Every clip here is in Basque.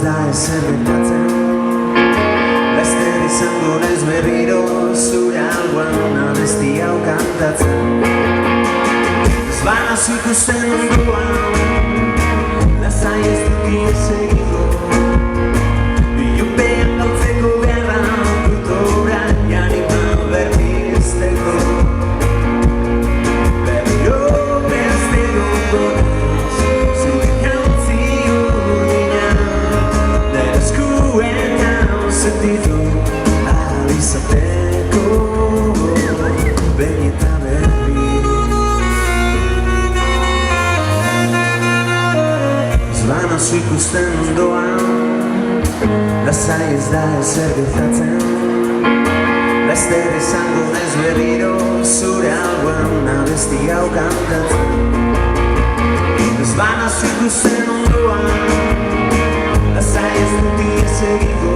da ezer gertatzen Laster izango naiz berriro zure alboan abesti hau kantatzen Ez banazu ikusten ondoan Lasai ez dut ies egingo Ilupean galtzeko beharra dut orain anima berpizteko Berriro bezteko gonez zure jantzi urdina Nire eskuetan sentitu ahal izateko behin eta berri Ez banazu ikusten ondoan Lasai ez da ezer gertatzen Laster izango naiz berriro zure alboan abesti hau kantatzen Ez banazu ikusten ondoan Lasai ez dut ies egingo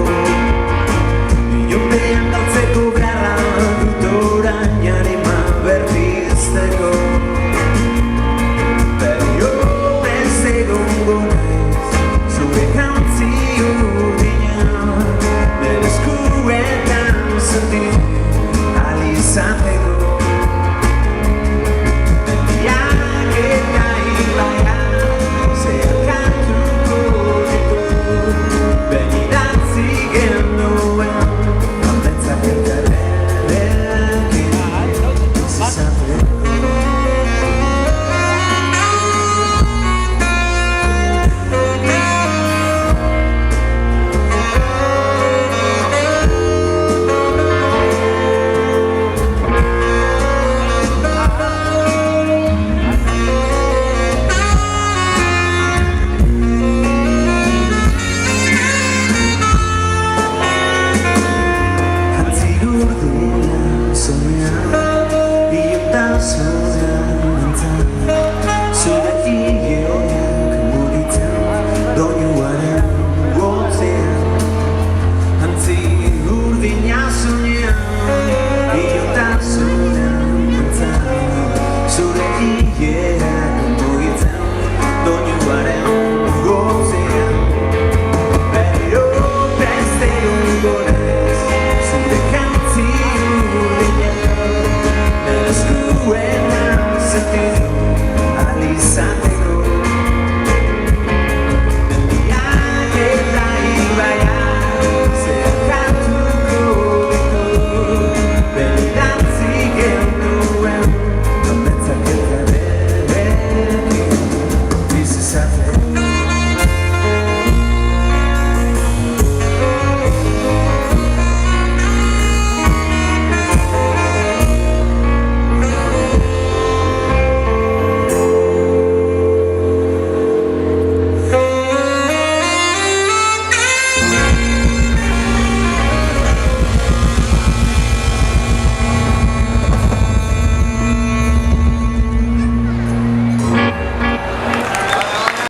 Ilupean galtzeko beharra dut orain anima berpizteko Berriro prest egongo naiz zure jantzi urdina Nire eskuetan sentitu ahal izateko Mendiak eta ibaiak zeharkatuko ditu Behin idatzi genuen aldentzak elkarrekin izateko Berriro prest egongo naiz